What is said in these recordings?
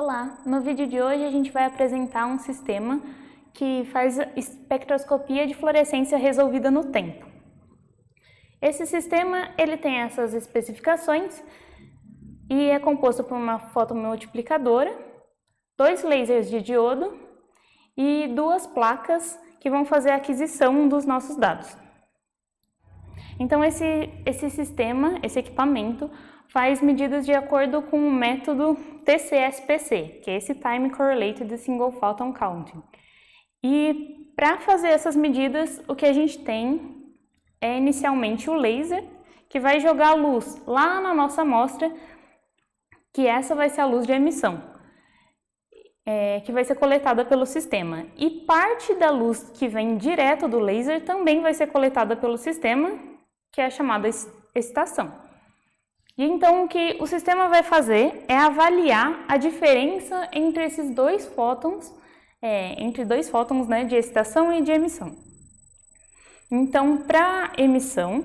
Olá! No vídeo de hoje a gente vai apresentar um sistema que faz espectroscopia de fluorescência resolvida no tempo. Esse sistema ele tem essas especificações e é composto por uma fotomultiplicadora, 2 lasers de diodo e 2 placas que vão fazer a aquisição dos nossos dados. Então esse sistema, esse equipamento, faz medidas de acordo com o método TCSPC, que é esse Time Correlated Single Photon Counting. E para fazer essas medidas, o que a gente tem é inicialmente o laser, que vai jogar a luz lá na nossa amostra, que essa vai ser a luz de emissão, que vai ser coletada pelo sistema. E parte da luz que vem direto do laser também vai ser coletada pelo sistema, que é a chamada excitação. E então o que o sistema vai fazer é avaliar a diferença entre esses dois fótons, de excitação e de emissão. Então, para emissão,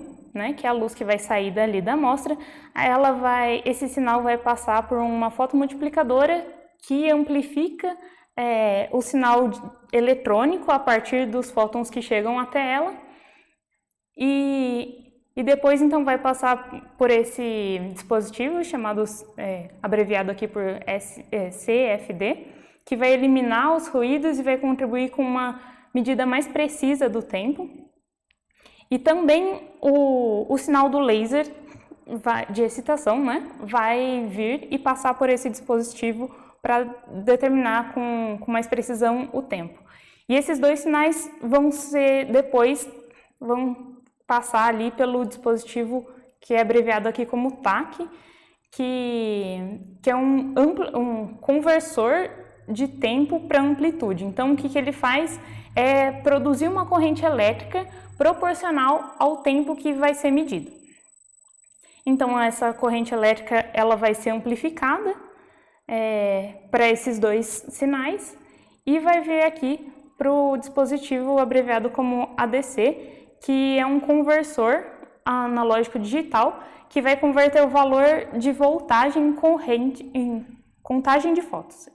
que é a luz que vai sair dali da amostra, esse sinal vai passar por uma fotomultiplicadora que amplifica o sinal eletrônico a partir dos fótons que chegam até ela e depois então vai passar por esse dispositivo chamado, abreviado aqui por CFD, que vai eliminar os ruídos e vai contribuir com uma medida mais precisa do tempo. E também o sinal do laser de excitação, vai vir e passar por esse dispositivo para determinar com mais precisão o tempo. E esses dois sinais vão passar ali pelo dispositivo que é abreviado aqui como TAC, que é um conversor de tempo para amplitude. Então, o que ele faz é produzir uma corrente elétrica proporcional ao tempo que vai ser medido. Então, essa corrente elétrica ela vai ser amplificada para esses dois sinais e vai vir aqui para o dispositivo abreviado como ADC, que é um conversor analógico digital que vai converter o valor de voltagem em contagem de fótons.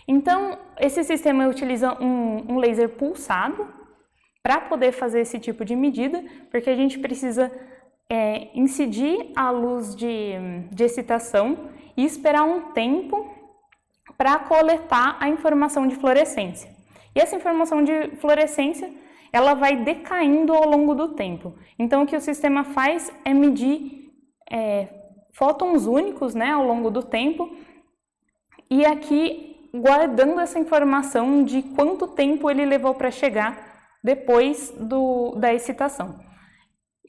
Então, esse sistema utiliza um laser pulsado para poder fazer esse tipo de medida, porque a gente precisa incidir a luz de excitação e esperar um tempo para coletar a informação de fluorescência. E essa informação de fluorescência ela vai decaindo ao longo do tempo. Então, o que o sistema faz é medir fótons únicos ao longo do tempo e aqui guardando essa informação de quanto tempo ele levou para chegar depois da excitação.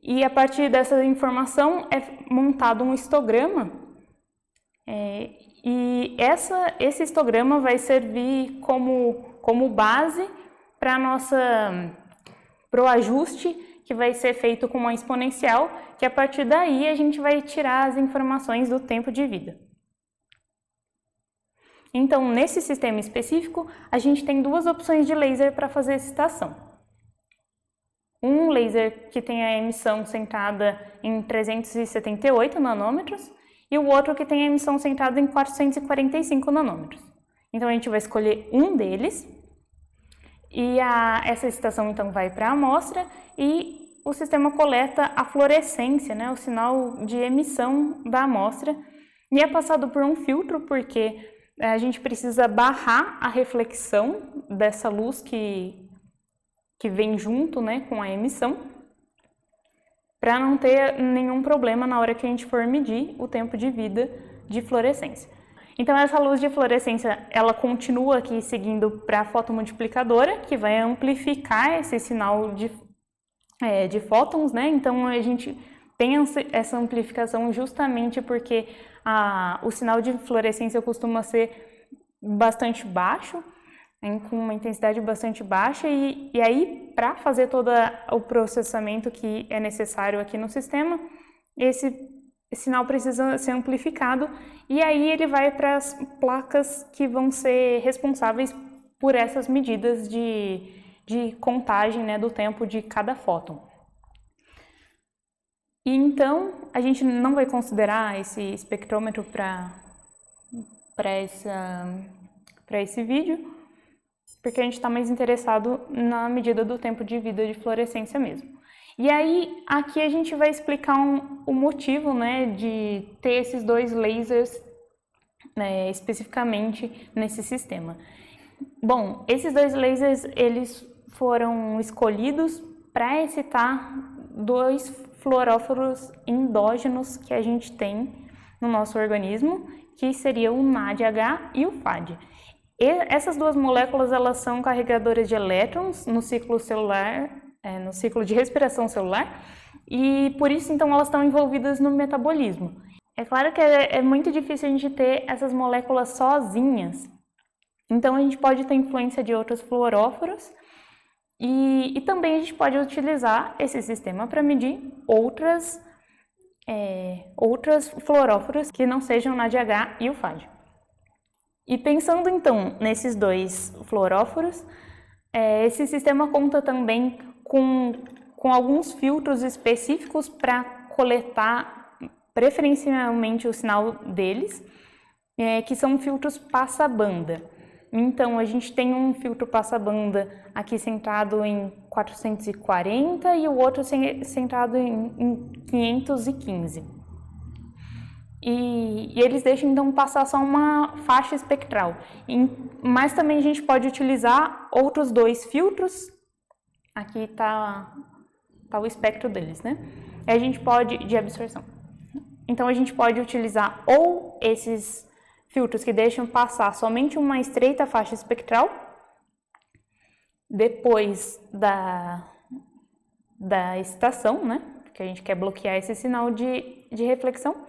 E a partir dessa informação é montado um histograma e esse histograma vai servir como base para o ajuste que vai ser feito com uma exponencial, que a partir daí a gente vai tirar as informações do tempo de vida. Então, nesse sistema específico, a gente tem 2 opções de laser para fazer excitação. Um laser que tem a emissão centrada em 378 nanômetros e o outro que tem a emissão centrada em 445 nanômetros. Então, a gente vai escolher um deles. E essa excitação então vai para a amostra e o sistema coleta a fluorescência, o sinal de emissão da amostra, e é passado por um filtro porque a gente precisa barrar a reflexão dessa luz que vem junto com a emissão, para não ter nenhum problema na hora que a gente for medir o tempo de vida de fluorescência. Então, essa luz de fluorescência, ela continua aqui seguindo para a fotomultiplicadora, que vai amplificar esse sinal de fótons, Então, a gente tem essa amplificação justamente porque o sinal de fluorescência costuma ser bastante baixo, com uma intensidade bastante baixa, e aí, para fazer todo o processamento que é necessário aqui no sistema, esse sinal precisa ser amplificado e aí ele vai para as placas que vão ser responsáveis por essas medidas de contagem do tempo de cada fóton. E então a gente não vai considerar esse espectrômetro para esse vídeo, porque a gente está mais interessado na medida do tempo de vida de fluorescência mesmo. E aí, aqui a gente vai explicar o motivo, né, de ter esses dois lasers, né, especificamente nesse sistema. Bom, esses dois lasers, eles foram escolhidos para excitar dois fluoróforos endógenos que a gente tem no nosso organismo, que seria o NADH e o FAD. E essas duas moléculas, elas são carregadoras de elétrons no ciclo celular, no ciclo de respiração celular, e por isso, então, elas estão envolvidas no metabolismo. É claro que é muito difícil a gente ter essas moléculas sozinhas, então a gente pode ter influência de outros fluoróforos, e também a gente pode utilizar esse sistema para medir outros fluoróforos que não sejam o NADH e o FAD. E pensando então nesses dois fluoróforos, esse sistema conta também com alguns filtros específicos para coletar preferencialmente o sinal deles, que são filtros passa-banda. Então, a gente tem um filtro passa-banda aqui centrado em 440 e o outro centrado em 515. E eles deixam, então, passar só uma faixa espectral. Mas também a gente pode utilizar outros dois filtros. Aqui está o espectro deles, né? A gente pode, de absorção. Então, a gente pode utilizar ou esses filtros que deixam passar somente uma estreita faixa espectral, depois da excitação, né? Porque a gente quer bloquear esse sinal de reflexão.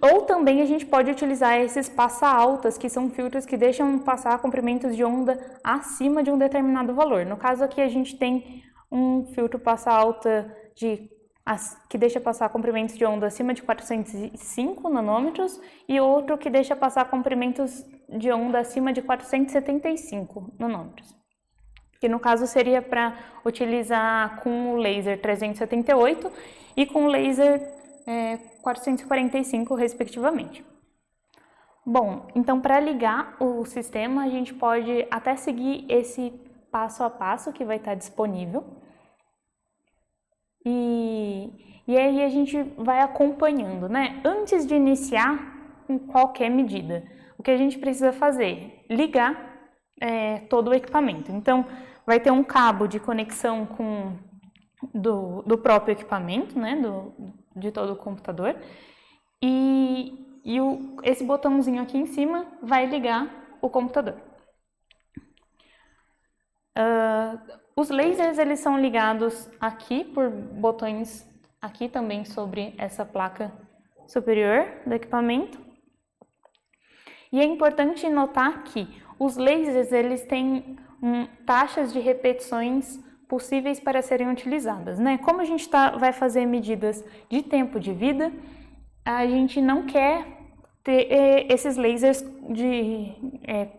Ou também a gente pode utilizar esses passa-altas, que são filtros que deixam passar comprimentos de onda acima de um determinado valor. No caso aqui, a gente tem um filtro passa-alta que deixa passar comprimentos de onda acima de 405 nanômetros e outro que deixa passar comprimentos de onda acima de 475 nanômetros. Que no caso seria para utilizar com o laser 378 e com o laser 445, respectivamente. Bom, então para ligar o sistema, a gente pode até seguir esse passo a passo que vai estar disponível. E aí a gente vai acompanhando, né? Antes de iniciar com qualquer medida, o que a gente precisa fazer? Ligar todo o equipamento. Então, vai ter um cabo de conexão do próprio equipamento, né? De todo o computador. Esse botãozinho aqui em cima vai ligar o computador. Os lasers, eles são ligados aqui por botões aqui também sobre essa placa superior do equipamento. E é importante notar que os lasers, eles têm taxas de repetições possíveis para serem utilizadas, né? Como a gente vai fazer medidas de tempo de vida, a gente não quer ter esses lasers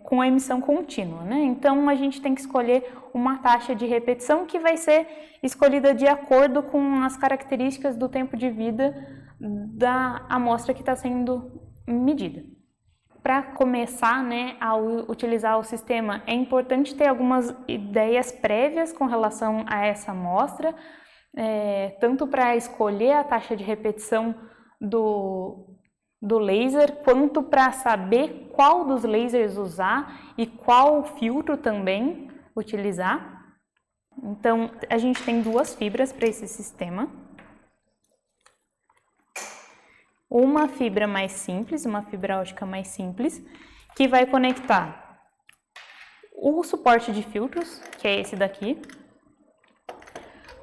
com emissão contínua, né? Então, a gente tem que escolher uma taxa de repetição que vai ser escolhida de acordo com as características do tempo de vida da amostra que está sendo medida. Para começar, né, a utilizar o sistema, é importante ter algumas ideias prévias com relação a essa amostra, tanto para escolher a taxa de repetição do laser, quanto para saber qual dos lasers usar e qual filtro também utilizar. Então, a gente tem duas fibras para esse sistema. Uma fibra mais simples, uma fibra óptica mais simples, que vai conectar o suporte de filtros, que é esse daqui,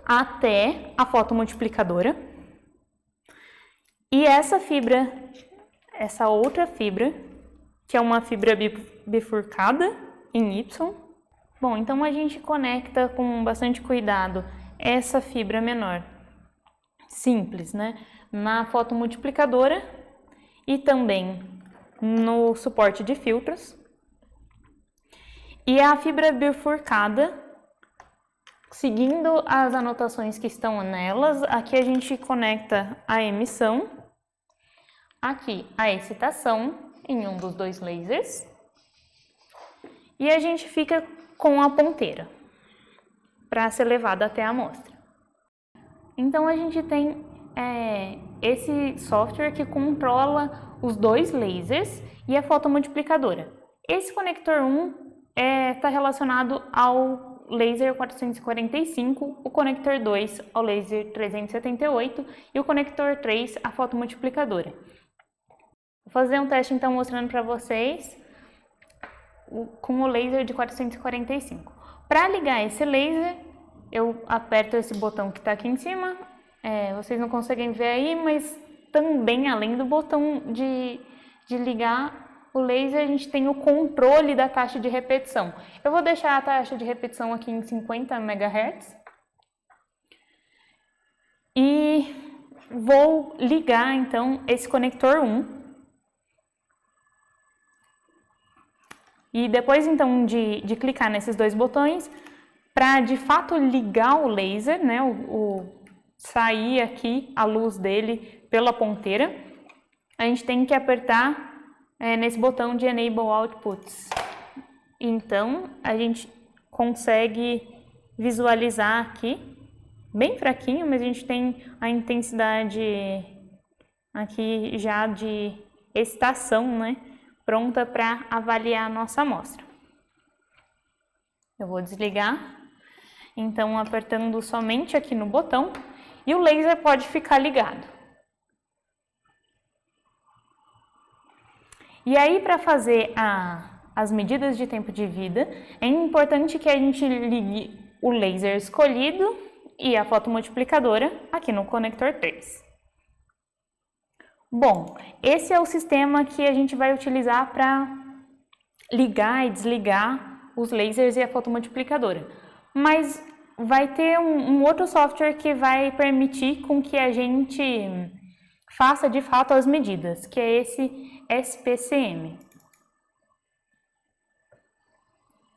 até a fotomultiplicadora. E essa outra fibra, que é uma fibra bifurcada em Y. Bom, então a gente conecta com bastante cuidado essa fibra menor, simples, né? Na fotomultiplicadora e também no suporte de filtros. E a fibra bifurcada, seguindo as anotações que estão nelas, aqui a gente conecta a emissão, aqui a excitação em um dos dois lasers e a gente fica com a ponteira para ser levada até a amostra. Então a gente tem esse software que controla os dois lasers e a fotomultiplicadora. Esse conector 1 está relacionado ao laser 445, o conector 2 ao laser 378 e o conector 3 à fotomultiplicadora. Vou fazer um teste então mostrando para vocês com o laser de 445. Para ligar esse laser, eu aperto esse botão que está aqui em cima, vocês não conseguem ver aí, mas também além do botão de ligar o laser, a gente tem o controle da taxa de repetição. Eu vou deixar a taxa de repetição aqui em 50 MHz e vou ligar então esse conector 1. E depois então de clicar nesses dois botões, para de fato ligar o laser, né, sair aqui a luz dele pela ponteira, a gente tem que apertar nesse botão de Enable Outputs. Então a gente consegue visualizar aqui, bem fraquinho, mas a gente tem a intensidade aqui já de excitação, né, pronta para avaliar a nossa amostra. Eu vou desligar, então apertando somente aqui no botão, e o laser pode ficar ligado. E aí, para fazer as medidas de tempo de vida, é importante que a gente ligue o laser escolhido e a fotomultiplicadora aqui no conector 3. Bom, esse é o sistema que a gente vai utilizar para ligar e desligar os lasers e a fotomultiplicadora. Mas vai ter um outro software que vai permitir com que a gente faça de fato as medidas, que é esse SPCM.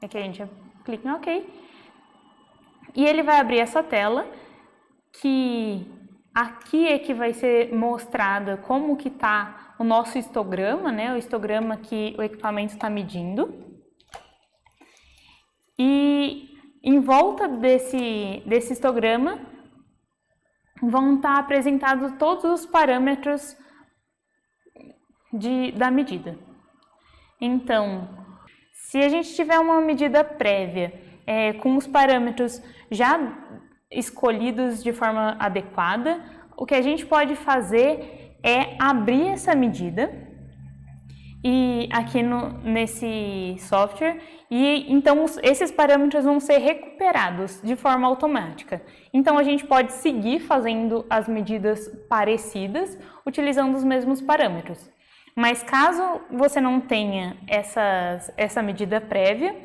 Aqui a gente clica em OK. E ele vai abrir essa tela, que aqui é que vai ser mostrada como que está o nosso histograma, né? O histograma que o equipamento está medindo. E em volta desse histograma vão estar apresentados todos os parâmetros da medida. Então, se a gente tiver uma medida prévia com os parâmetros já escolhidos de forma adequada, o que a gente pode fazer é abrir essa medida e aqui nesse software, e então esses parâmetros vão ser recuperados de forma automática. Então a gente pode seguir fazendo as medidas parecidas utilizando os mesmos parâmetros. Mas caso você não tenha essa medida prévia,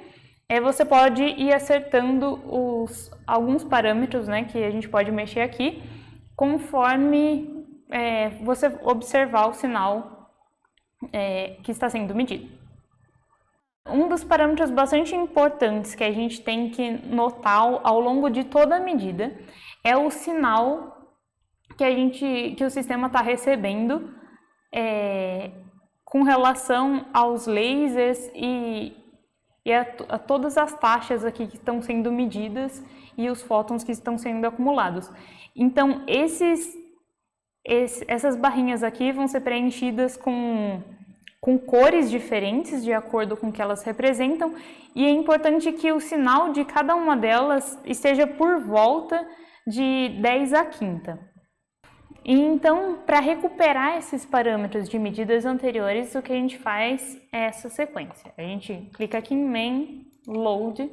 você pode ir acertando alguns parâmetros, né, que a gente pode mexer aqui, conforme você observar o sinal que está sendo medido. Um dos parâmetros bastante importantes que a gente tem que notar ao longo de toda a medida é o sinal que o sistema está recebendo com relação aos lasers e a todas as taxas aqui que estão sendo medidas e os fótons que estão sendo acumulados. Então, essas barrinhas aqui vão ser preenchidas com cores diferentes de acordo com o que elas representam, e é importante que o sinal de cada uma delas esteja por volta de 10 à quinta. E então, para recuperar esses parâmetros de medidas anteriores, o que a gente faz é essa sequência. A gente clica aqui em Main, Load,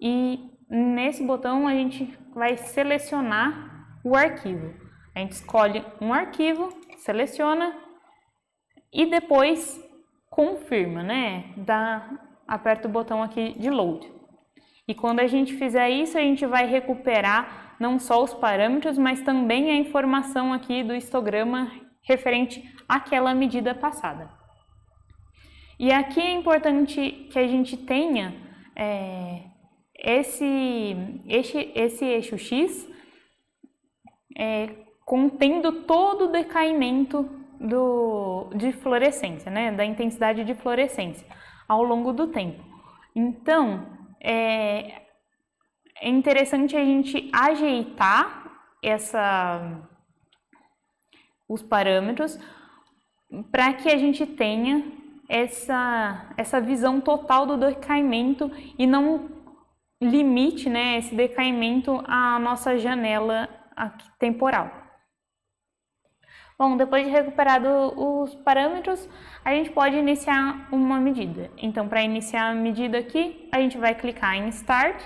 e nesse botão a gente vai selecionar o arquivo. A gente escolhe um arquivo, seleciona e depois confirma, né? Aperta o botão aqui de Load. E quando a gente fizer isso, a gente vai recuperar não só os parâmetros, mas também a informação aqui do histograma referente àquela medida passada. E aqui é importante que a gente tenha esse eixo X contendo todo o decaimento de fluorescência, né? Da intensidade de fluorescência ao longo do tempo. Então, é interessante a gente ajeitar os parâmetros para que a gente tenha essa visão total do decaimento e não limite, né, esse decaimento à nossa janela temporal. Bom, depois de recuperado os parâmetros, a gente pode iniciar uma medida. Então, para iniciar a medida aqui, a gente vai clicar em Start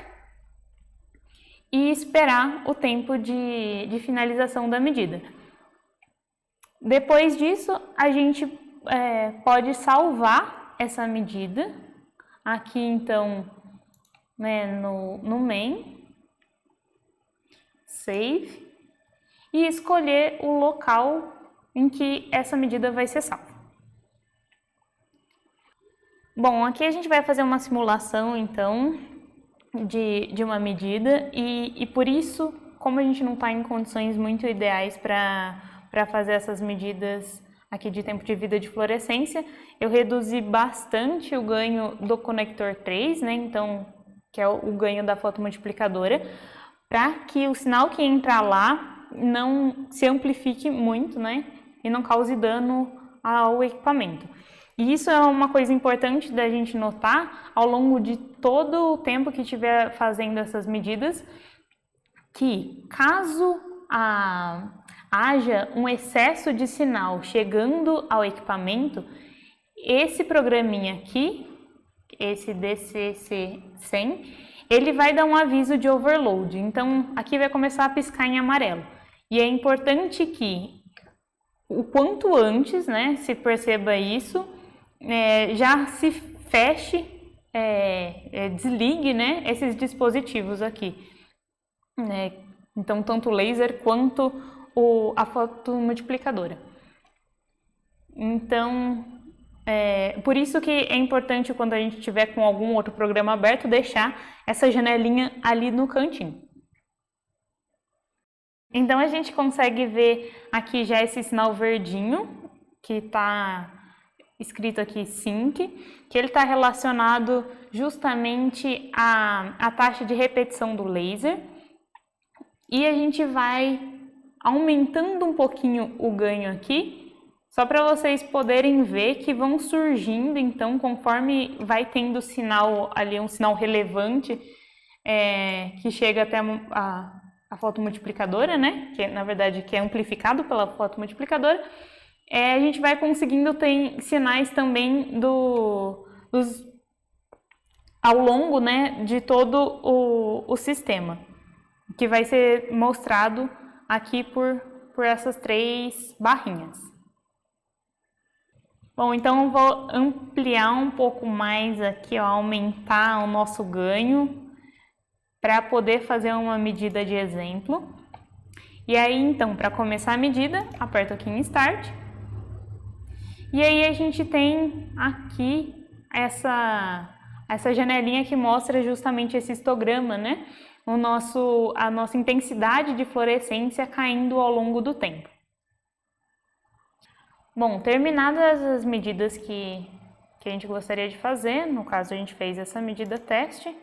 e esperar o tempo de finalização da medida. Depois disso, a gente pode salvar essa medida aqui, então, né, no Main, Save, e escolher o local em que essa medida vai ser salva. Bom, aqui a gente vai fazer uma simulação, então, de uma medida e por isso, como a gente não está em condições muito ideais para fazer essas medidas aqui de tempo de vida de fluorescência, eu reduzi bastante o ganho do conector 3, né, então, que é o ganho da fotomultiplicadora, para que o sinal que entrar lá não se amplifique muito, né, e não cause dano ao equipamento. E isso é uma coisa importante da gente notar ao longo de todo o tempo que estiver fazendo essas medidas, que caso haja um excesso de sinal chegando ao equipamento, esse programinha aqui, esse DCC100, ele vai dar um aviso de overload. Então, aqui vai começar a piscar em amarelo. E é importante que o quanto antes, né, se perceba isso, já se feche, desligue, né, esses dispositivos aqui. Então, tanto o laser quanto a fotomultiplicadora. Então, por isso que é importante, quando a gente tiver com algum outro programa aberto, deixar essa janelinha ali no cantinho. Então, a gente consegue ver aqui já esse sinal verdinho, que está escrito aqui Sync, que ele está relacionado justamente à taxa de repetição do laser. E a gente vai aumentando um pouquinho o ganho aqui, só para vocês poderem ver que vão surgindo, então, conforme vai tendo sinal ali, um sinal relevante, que chega até a fotomultiplicadora, né? Que na verdade que é amplificado pela fotomultiplicadora, a gente vai conseguindo ter sinais também ao longo, né, de todo o sistema, que vai ser mostrado aqui por essas 3 barrinhas. Bom, então eu vou ampliar um pouco mais aqui, ó, aumentar o nosso ganho para poder fazer uma medida de exemplo. E aí, então, para começar a medida, aperto aqui em Start. E aí a gente tem aqui essa janelinha que mostra justamente esse histograma, né? A nossa intensidade de fluorescência caindo ao longo do tempo. Bom, terminadas as medidas que a gente gostaria de fazer, no caso a gente fez essa medida teste,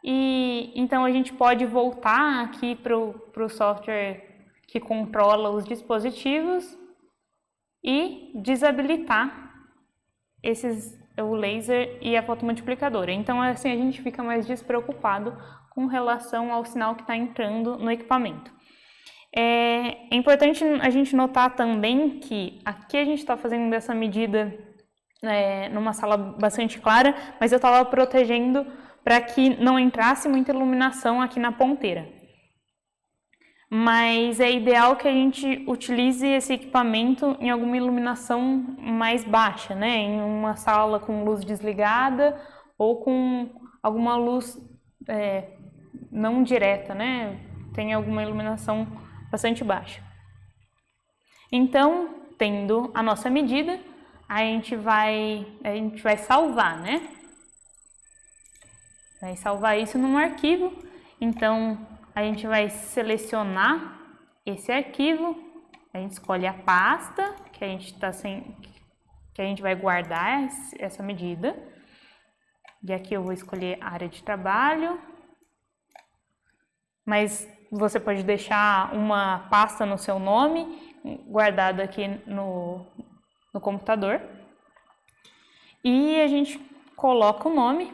e então a gente pode voltar aqui para o software que controla os dispositivos e desabilitar o laser e a fotomultiplicadora. Então assim a gente fica mais despreocupado com relação ao sinal que está entrando no equipamento. É importante a gente notar também que aqui a gente está fazendo essa medida numa sala bastante clara, mas eu estava protegendo para que não entrasse muita iluminação aqui na ponteira. Mas é ideal que a gente utilize esse equipamento em alguma iluminação mais baixa, né? Em uma sala com luz desligada ou com alguma luz não direta, né? Tem alguma iluminação bastante baixa. Então, tendo a nossa medida, a gente vai salvar, né? Vai salvar isso num arquivo. Então, a gente vai selecionar esse arquivo, A gente escolhe a pasta que a gente vai guardar essa medida. E aqui eu vou escolher a área de trabalho. Mas você pode deixar uma pasta no seu nome, guardada aqui no computador. E a gente coloca o nome.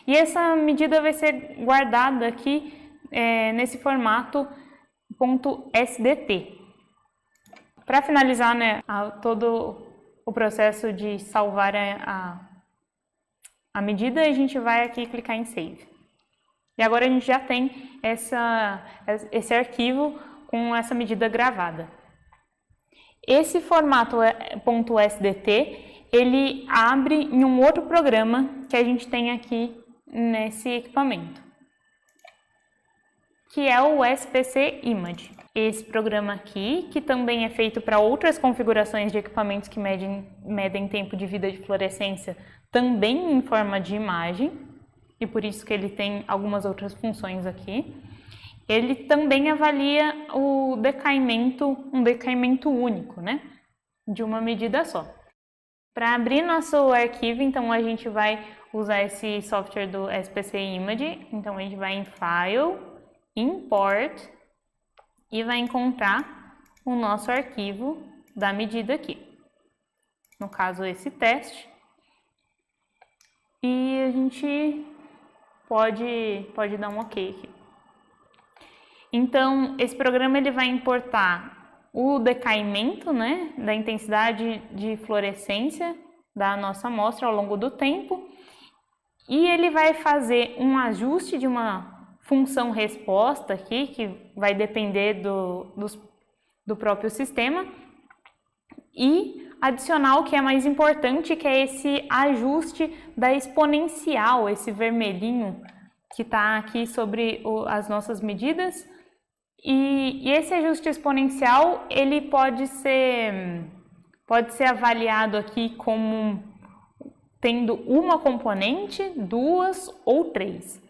E essa medida vai ser guardada aqui nesse formato .sdt. Para finalizar, né, todo o processo de salvar a medida, a gente vai aqui clicar em Save. E agora a gente já tem esse arquivo com essa medida gravada. Esse formato .sdt, ele abre em um outro programa que a gente tem aqui nesse equipamento, que é o SPC Image. Esse programa aqui, que também é feito para outras configurações de equipamentos que medem tempo de vida de fluorescência, também em forma de imagem, e por isso que ele tem algumas outras funções aqui. Ele também avalia o decaimento, um decaimento único, né, de uma medida só. Para abrir nosso arquivo, então a gente vai usar esse software do SPC Image. Então a gente vai em File, Import e vai encontrar o nosso arquivo da medida aqui. No caso, esse teste. E a gente pode dar um OK aqui. Então, esse programa ele vai importar o decaimento, né, da intensidade de fluorescência da nossa amostra ao longo do tempo, e ele vai fazer um ajuste de uma função resposta aqui, que vai depender do próprio sistema, e adicionar o que é mais importante, que é esse ajuste da exponencial, esse vermelhinho que está aqui sobre as nossas medidas. E esse ajuste exponencial, ele pode ser avaliado aqui como tendo uma componente, duas ou três.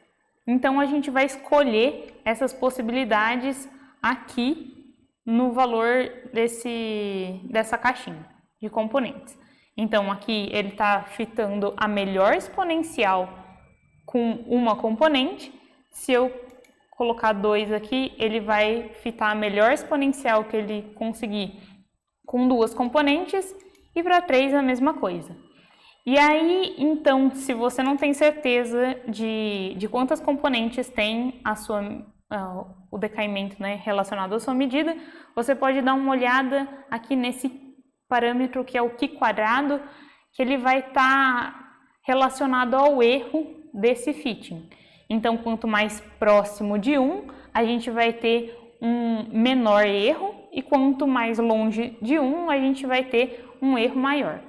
Então, a gente vai escolher essas possibilidades aqui no valor dessa caixinha de componentes. Então, aqui ele está fitando a melhor exponencial com uma componente. Se eu colocar 2 aqui, ele vai fitar a melhor exponencial que ele conseguir com 2 componentes, e para 3 a mesma coisa. E aí, então, se você não tem certeza de quantas componentes tem o decaimento, né, relacionado à sua medida, você pode dar uma olhada aqui nesse parâmetro que é o Q², que ele vai estar relacionado ao erro desse fitting. Então, quanto mais próximo de 1, a gente vai ter um menor erro, e quanto mais longe de 1, a gente vai ter um erro maior.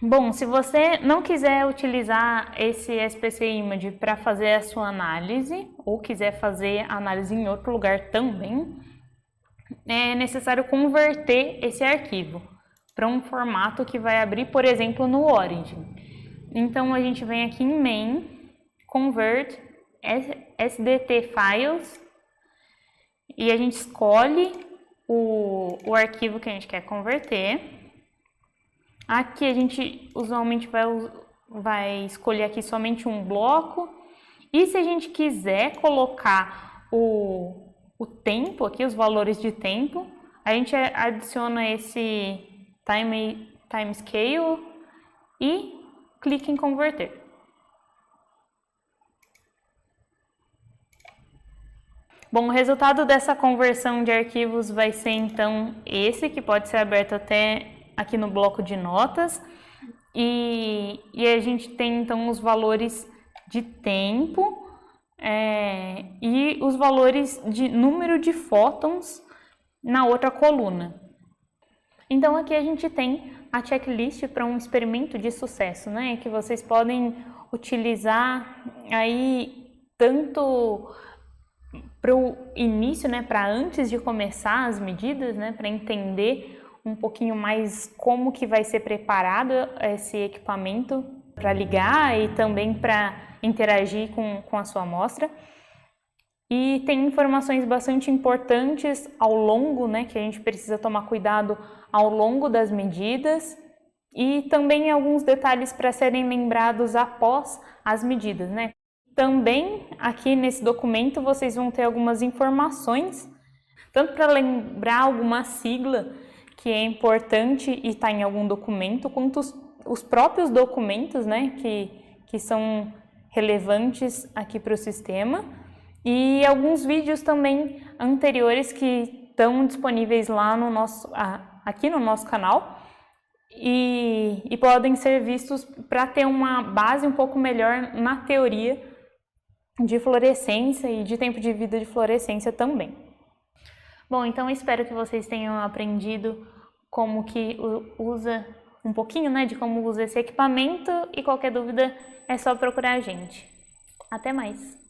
Bom, se você não quiser utilizar esse SPC Image para fazer a sua análise, ou quiser fazer a análise em outro lugar também, é necessário converter esse arquivo para um formato que vai abrir, por exemplo, no Origin. Então, a gente vem aqui em Main, Convert SDT Files, e a gente escolhe o arquivo que a gente quer converter. Aqui a gente usualmente vai escolher aqui somente um bloco. E se a gente quiser colocar o tempo aqui, os valores de tempo, a gente adiciona esse time scale e clica em converter. Bom, o resultado dessa conversão de arquivos vai ser então esse, que pode ser aberto até aqui no bloco de notas, e a gente tem então os valores de tempo e os valores de número de fótons na outra coluna. Então aqui a gente tem a checklist para um experimento de sucesso, né, que vocês podem utilizar aí tanto para o início, né, para antes de começar as medidas, né, para entender um pouquinho mais como que vai ser preparado esse equipamento para ligar e também para interagir com a sua amostra. E tem informações bastante importantes ao longo, né, que a gente precisa tomar cuidado ao longo das medidas, e também alguns detalhes para serem lembrados após as medidas, né? Também aqui nesse documento vocês vão ter algumas informações, tanto para lembrar alguma sigla que é importante e está em algum documento, quanto os próprios documentos, né, que são relevantes aqui para o sistema, e alguns vídeos também anteriores que estão disponíveis lá no aqui no nosso canal e podem ser vistos para ter uma base um pouco melhor na teoria de fluorescência e de tempo de vida de fluorescência também. Bom, então espero que vocês tenham aprendido como que usa um pouquinho, né, de como usa esse equipamento, e qualquer dúvida é só procurar a gente. Até mais!